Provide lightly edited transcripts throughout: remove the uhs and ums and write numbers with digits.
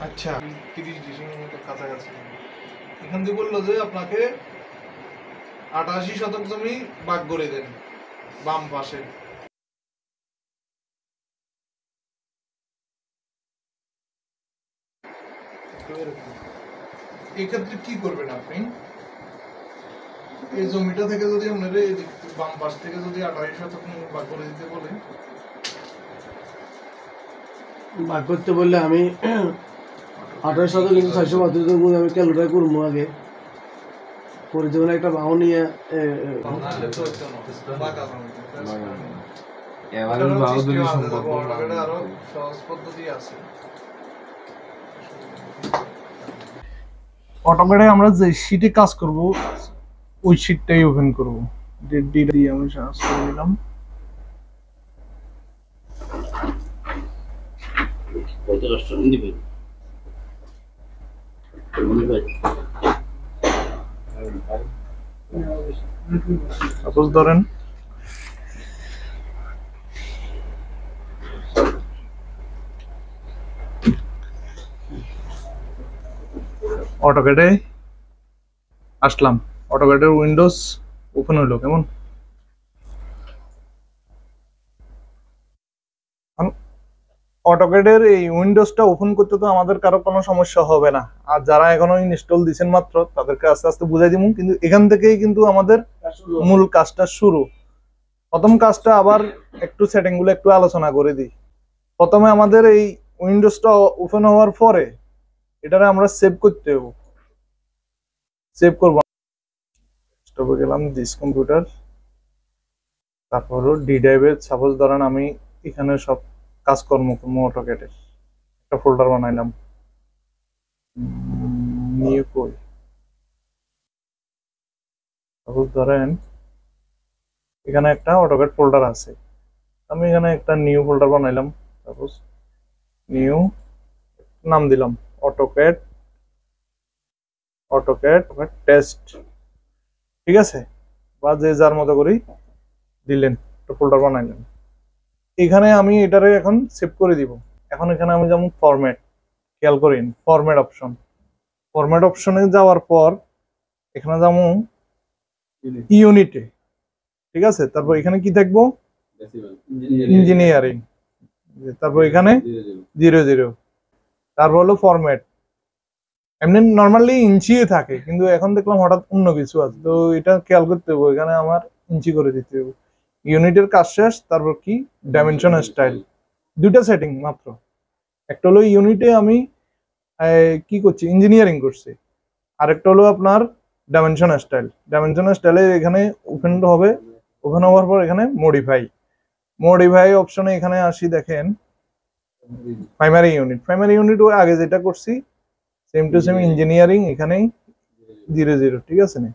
আচ্ছা 30 ডিসেম্বর মতো কাছাকাছি এখান থেকে বললো যে আপনাকে 88 শতক জমি ভাগ করে দেন বাম পাশে। এক্ষেত্রে কি করবেন আপনি? এই জমিটা থেকে যদি আপনার বাম পাশ থেকে যদি 88 শতক ভাগ করে দিতে বলে, ভাগ করতে বললে আমি 28 শতক কিন্তু 632 আমি ক্যালকুলেট করবো আগে করে যেমন একটা বাহু নিয়ে আরো সহজ পদ্ধতি আছে। অটোক্যাডে আমরা যে শীটে কাজ করব ওই শীটটাই ওপেন করব। ডেট দিয়ে আমি সার্চ করে নিলাম। সাপোজ ধরেন অটোক্যাডে আসলাম, অটোক্যাডের উইন্ডোজ ওপেন হলো কেমন? অটোক্যাডের এই উইন্ডোজটা ওপেন করতে তো আমাদের কারো কোনো সমস্যা হবে না, আর যারা এখনো ইনস্টল দিচ্ছেন মাত্র তাদেরকে আস্তে আস্তে বুঝাই দিব। কিন্তু এখান থেকেই কিন্তু আমাদের মূল কাজটা শুরু। প্রথম কাজটা আবার একটু সেটিং গুলো একটু আলোচনা করে দিই। প্রথমে আমাদের এই উইন্ডোজটা ওপেন হওয়ার পরে এটারে আমরা সেভ করতে হবে। সেভ করব, স্টপে গেলাম, দিস কম্পিউটার, তারপর ডি ড্রাইভে সাপোজ ধরেন আমি এখানে সব কাজকর্ম অটোক্যাডের একটা ফোল্ডার বানাইলাম। নিউ কই সাপোজ ধরেন এখানে একটা অটোক্যাড ফোল্ডার আছে, আমি এখানে একটা নিউ ফোল্ডার বানাইলাম। সাপোজ নিউ নাম দিলাম অটোক্যাড টেস্ট, ঠিক আছে, বা যে যার মতো করে দিলেন, একটা ফোল্ডার বানাইলেন। এখানে আমি এটারে এখন সেভ করে দিব। এখন এখানে আমি যেমন ফরম্যাট, খেয়াল করেন ফরম্যাট অপশনে যাওয়ার পর এখানে যেমন ইউনিটে, ঠিক আছে, তারপর এখানে কি থাকবো ইঞ্জিনিয়ারিং, তারপর এখানে 00, তারপর হলো ফরম্যাট। এমনি নর্মালি ইঞ্চি থাকে, কিন্তু এখন দেখলাম হঠাৎ অন্য কিছু আছে, তো এটা খেয়াল করতে হবে, এখানে আমার ইঞ্চি করে দিতে হবে। ইউনিটের কাজ শেষ, তারপর কি ডাইমেনশন স্টাইল, দুইটা সেটিং মাত্র। একটা হলো ইউনিটে আমি কি করছি ইঞ্জিনিয়ারিং করছি, আরেকটা হলো আপনার ডাইমেনশন স্টাইলে এখানে ওপেন হবে। ওপেন হওয়ার পর এখানে মডিফাই অপশনে এখানে আসি, দেখেন প্রাইমারি ইউনিট ওই আগে যেটা করছি সেম টু সেম ইঞ্জিনিয়ারিং, এখানেই 00, ঠিক আছে না।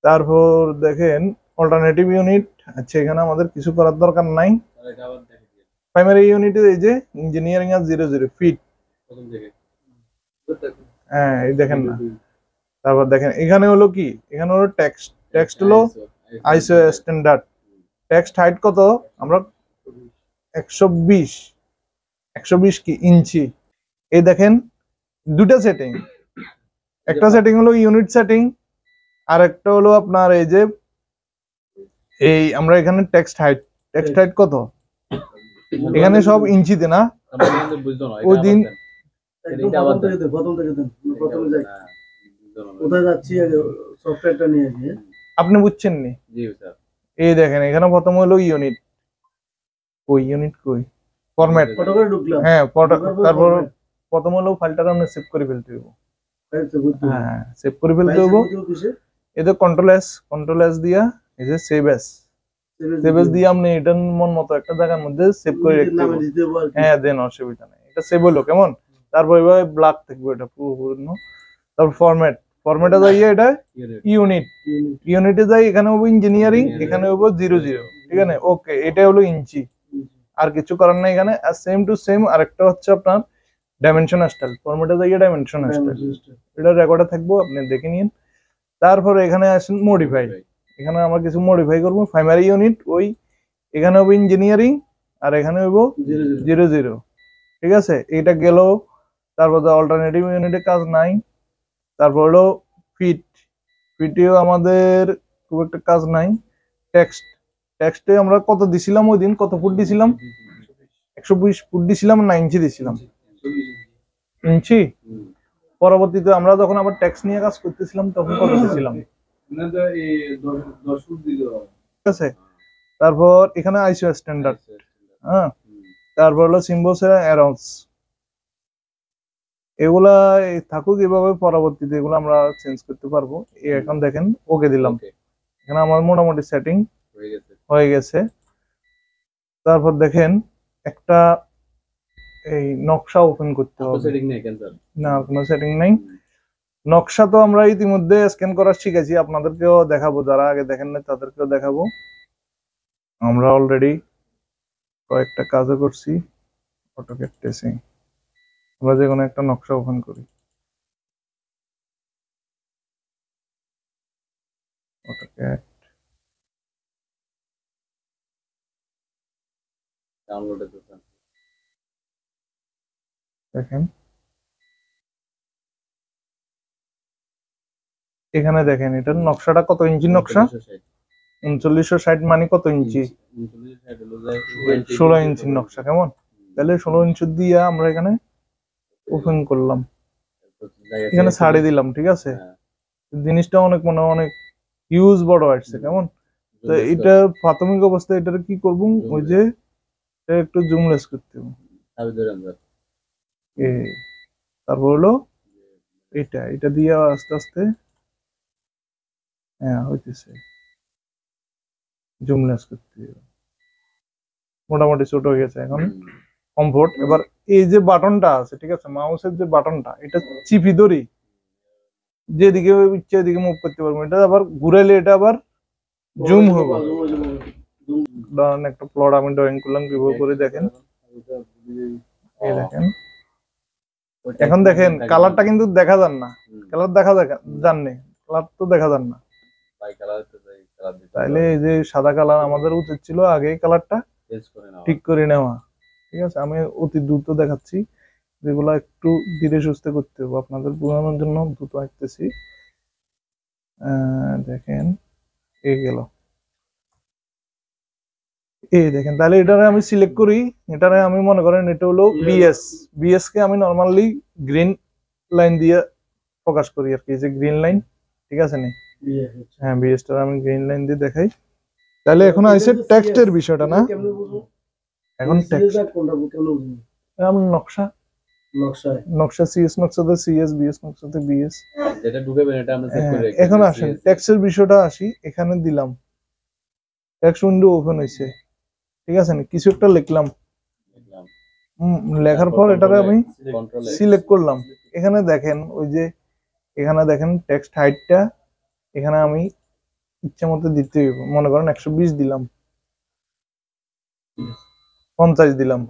তারপর দেখেন অল্টারনেটিভ ইউনিট, আচ্ছা এখানে আমাদের কিছু করার দরকার নাই। প্রাইমারি ইউনিটে এই যে ইঞ্জিনিয়ারিং আর 00 ফিট, হ্যাঁ এই দেখেন না। তারপর দেখেন এখানে হলো কি, এখানে হলো টেক্সট হলো আইসো স্ট্যান্ডার্ড, টেক্সট হাইট কত আমরা 120 কি ইঞ্চি। এই দেখেন দুটা সেটিং, একটা সেটিং হলো ইউনিট সেটিং, আর একটা হলো আপনার এই যে এই আমরা এখানে টেক্সট হাইট কত, এখানে সব ইঞ্চিতে না, ওই দিন আপনি বুঝছেন নি? এই দেখেন এখানে প্রথম হলো ইউনিট কই ফরম্যাট, হ্যাঁ তারপর প্রথম হলো ফাইলটা আমরা সেভ করে ফেলতে হবে। হ্যাঁ সেভ করে ফেলতে হবে, এতে কন্ট্রোল এস দিয়া এই যে সেভ এস দিয়ে আপনি এটা মন মতো একটা জায়গার মধ্যে সেভ করে রাখতে হবে। হ্যাঁ দেন অসুবিধা নেই, এটা সেভ হলো কেমন। তারপর এভাবে ব্ল্যাক থাকবে এটা পুরোপূর্ণ। তারপর ফরম্যাটে যাইয়ে এটা ইউনিটে যাই, এখানে হবো ইঞ্জিনিয়ারিং, এখানে হবো 00, ঠিক আছে ওকে। এটা হলো ইঞ্চি, আর কিছু করার নাই এখানে। আর সেম টু সেম আরেকটা হচ্ছে আপনার ডাইমেনশন স্টাইল, ফরম্যাটে যাইয়ে ডাইমেনশন স্টাইল, এটা রেকর্ডে থাকবো, আপনি দেখে নিন। তারপরে এখানে আসেন মডিফাই, এখানে আমরা কিছু মডিফাই করবো। প্রাইমারি ইউনিট ওই এখানে হবে ইঞ্জিনিয়ারিং, আর এখানে হইব 0 0। ঠিক আছে, এটা গেল। তারপর অল্টারনেটিভ ইউনিটে কাজ নাই। তারপর হলো ফিটেও আমাদের খুব একটা কাজ নাই। টেক্সটে আমরা কত দিছিলাম ওই দিন, কত ফুট দিছিলাম? 120 ফুট দিছিলাম না ইঞ্চি দিছিলাম? ইঞ্চি। পরবর্তীতে আমরা যখন আবার টেক্সট নিয়ে কাজ করতেছিলাম তখন কত দিছিলাম? ঠিক আছে। তারপর এখানে আইসো স্ট্যান্ডার্ড, হ্যাঁ। তারপর হলো সিম্বলস এর অ্যারোস, এগুলা থাকুক এভাবে। পরবর্তীতে এগুলো আমরা চেঞ্জ করতে পারবো। এখন দেখেন ওকে দিলাম, এখানে আমার মোটামুটি সেটিং হয়ে গেছে। তারপর দেখেন একটা এই নকশা ওপেন করতে হবে। না, কোনো সেটিং নাই। নকশা তো আমরা ইতিমধ্যে স্ক্যান করা শিখেছি, আপনাদেরকেও দেখাবো, যারা আগে দেখেন না তাদেরকেও দেখাবো। আমরা অলরেডি কয়েকটা কাজও করছি। অটোক্যাড টেসিং, আমরা যে কোনো একটা নকশা ওপেন করি। অটোক্যাড দেখেন, এখানে দেখেন এটার নকশাটা কত ইঞ্চি নকশা? 3960 মানে কত ইঞ্চি? 16 ইঞ্চির নকশা। কেমন? তাহলে 16 ইঞ্চি দিয়ে আমরা এখানে ওপেন করলাম, এখানে ছাড়ে দিলাম। ঠিক আছে, জিনিসটা অনেক অনেক হিউজ বড় আসছে। কেমন? তো এটা প্রাথমিক অবস্থায় এটার কি করব, ওই যে একটু জুমলেস করতে হবে। তারপর হলো এটা দিয়ে আস্তে আস্তে, হ্যাঁ হইতেছে, জুমলেস করতে হবে। মোটামুটি ছোট হয়ে গেছে এখন, কমফোর্ট। এবার এই যে বাটনটা আছে, ঠিক আছে, মাউসের যে বাটনটা, এটা চিপি ধরি যেদিকে ইচ্ছে ওইদিকে মুভ করতে পারবো। এটা আবার ঘুরাইলে এটা আবার জুম হবে। ধরেন একটা প্লট আমি ড্রয়িং করলাম, কিভাবে করে দেখেন। এই দেখেন, এখন দেখেন কালারটা কিন্তু দেখা যান না। কালার দেখা যান না, কালার তো দেখা যান না। তাইলে এই যে সাদা কালার আমাদের উচিত ছিল আগে কালারটা ঠিক করে নেওয়া। ঠিক আছে, আমি অতি দ্রুত দেখাচ্ছি, যেগুলো একটু ধীরে সুস্থে করতে হবে আপনাদের বোঝানোর জন্য দ্রুত আসতেছি। দেখেন এই গেল, এই দেখেন। তাহলে এটারে আমি সিলেক্ট করি, এটারে আমি মনে করেন এটা হলো বিএস কে আমি নরমালি গ্রিন লাইন দিয়ে প্রকাশ করি আর কি, যে গ্রিন লাইন। ঠিক আছে নি? হ্যাঁ, বিএস টা আমি গ্রিন লাইন দিয়ে দেখাই। তাহলে এখন আইছে টেক্সটের বিষয়টা না, এখন টেক্সট আমি নকশা সিএস নকশাতে সিএস, বিএস নকশাতে বিএস, যেটা ঢুকাবেন এটা আমরা চেক করে। এখন আসেন টেক্সটের বিষয়টা আসি। এখানে দিলাম, টেক্সট উইন্ডো ওপেন হইছে। ঠিক আছে নি? কিছু একটা লিখলাম, লেখার পর এটারে আমি সিলেক্ট করলাম। এখানে দেখেন ওই যে এখানে দেখেন টেক্সট হাইটটা এখানে আমি ইচ্ছা মতো দিতে হইব। মনে করেন 120 দিলাম, 50 দিলাম।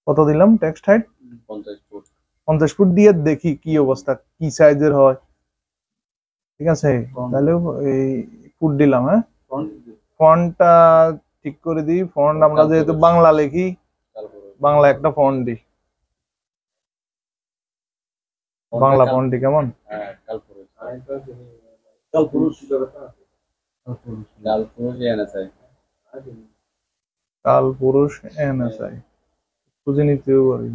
কত দিলাম টেক্সট হাইট? 50 ফুট দিয়ে দেখি কি অবস্থা, কি সাইজের হয়। ঠিক আছে, তাহলে এই ফুট দিলাম। হ্যাঁ, ফন্টটা ঠিক করে দিই। ফন্ট আমরা যেহেতু বাংলা লিখি, বাংলা একটা ফন্ট দিই, বাংলা ফন্ট দিই। কেমন? কালপুরুষ এনএসআই খুঁজে নিতে পারি,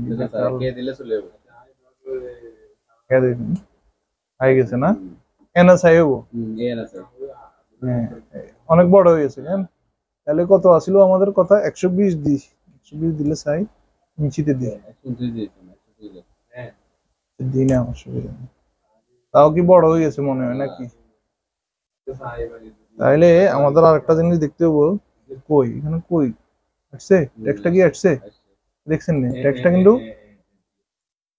হয়ে গেছে না? এনএসআই হবো, অনেক বড় হয়ে গেছে। তাহলে কত আসলো আমাদের কথা? 120 দিই, 120 দিলে চাই ইঞ্চিতে দিই, দিই না অসুবিধা নেই। তাও কি বড় হয়ে গেছে মনে হয় নাকি? তাইলে আমাদের আরেকটা জিনিস দেখতে হবো, কই এখানে কই আসছে টেক্সটটা, কি আসছে দেখছেন না? টেক্সটটা কিন্তু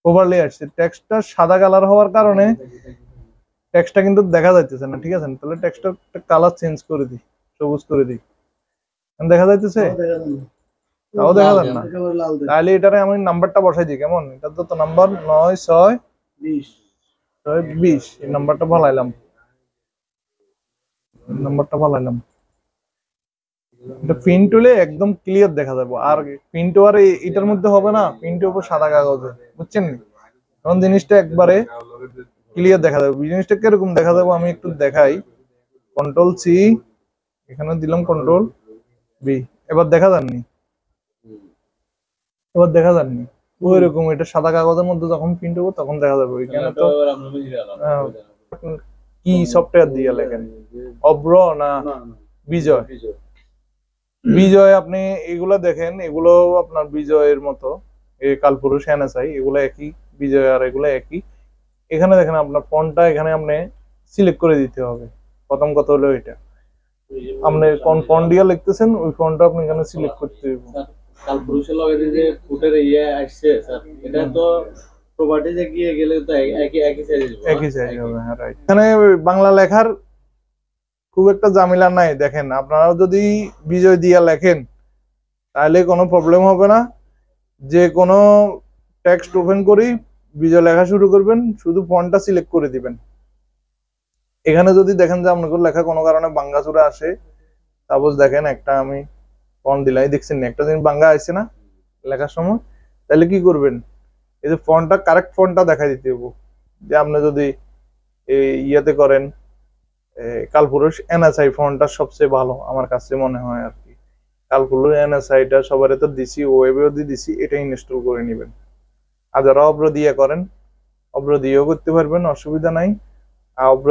ওভারলে আসছে। টেক্সটটা সাদা কালার হওয়ার কারণে টেক্সটটা কিন্তু দেখা যাইতেছে না। ঠিক আছে, তাহলে টেক্সটটা কালার চেঞ্জ করে দিই, সবুজ করে দিই। দেখা যাইতেছে? তাও দেখা যান না। তাহলে এটারে আমি নাম্বারটা বসাই দিই। কেমন? এটা তো নাম্বার 9620, এই নাম্বারটা বলাইলাম। নাম্বারটা পালাইলাম। এটা প্রিন্ট হলে একদম ক্লিয়ার দেখা যাবে, আর প্রিন্ট আর এটার মধ্যে হবে না, প্রিন্টের উপর সাদা কাগজে, বুঝছেন? তখন জিনিসটা একবারে ক্লিয়ার দেখা যাবে। জিনিসটা কিরকম দেখা যাবে আমি একটু দেখাই। কন্ট্রোল সি, এখানে দিলাম কন্ট্রোল বি, এবার দেখা যাননি, এবার দেখা যাননি ওই রকম। এটা সাদা কাগজের মধ্যে যখন প্রিন্ট হবে তখন দেখা যাবে। ওইখানে তো কি সফটওয়্যার দিয়ে লেখেন, অব্র না বিজয়? বিজয় আপনি এগুলা দেখেন, এগুলো আপনার বিজয়ের মতো, এই কালপুরুষ এনএসআই এগুলো একই, বিজয় আর এগুলো একই। এখানে দেখেন আপনার ফন্টটা এখানে আপনি সিলেক্ট করে দিতে হবে। প্রথম কথা হলো এটা, আপনি কোন ফন্ট দিয়ে লিখতেছেন ওই ফন্টটা আপনি এখানে সিলেক্ট করতে হবে। কালপুরুষের লগে যে ফুটের আসছে স্যার, এটা তো প্রপার্টিজে গিয়ে গেলে তো একই সাইজ হবে, একই সাইজ হবে। হ্যাঁ, রাইট। এখানে বাংলা লেখার খুব একটা ঝামেলা নাই। দেখেন আপনারাও যদি বিজয় দিয়া লেখেন তাহলে কোনো প্রবলেম হবে না। যে কোনো টেক্সট ওপেন করি বিজয় লেখা শুরু করবেন, শুধু ফন্টটা সিলেক্ট করে দিবেন। এখানে যদি দেখেন যে আপনাদের লেখা কোনো কারণে বাঙ্গাচুরা আসে, সাপোজ দেখেন একটা আমি ফন্ট দিলাই, দেখছেন না একটা জিনিস বাঙ্গা আসছে না লেখার সময়, তাহলে কি করবেন, এই যে ফন্টটা কারেক্ট ফন্টটা দেখাই দিতে হবে। যে আপনি যদি ইয়েতে করেন, কালপুরুষ এনএসআই ফন্টটা সবচেয়ে ভালো আমার কাছে মনে হয় আর কি। কালপুরুষ এনএসআইটা সবারই তো দিছি, ওয়েবেও দিছি, এটা ইনস্টল করে নেবেন। আর যারা অব্র দিয়ে করেন, অব্র দিয়েও করতে পারবেন, অসুবিধা নাই। আর অব্র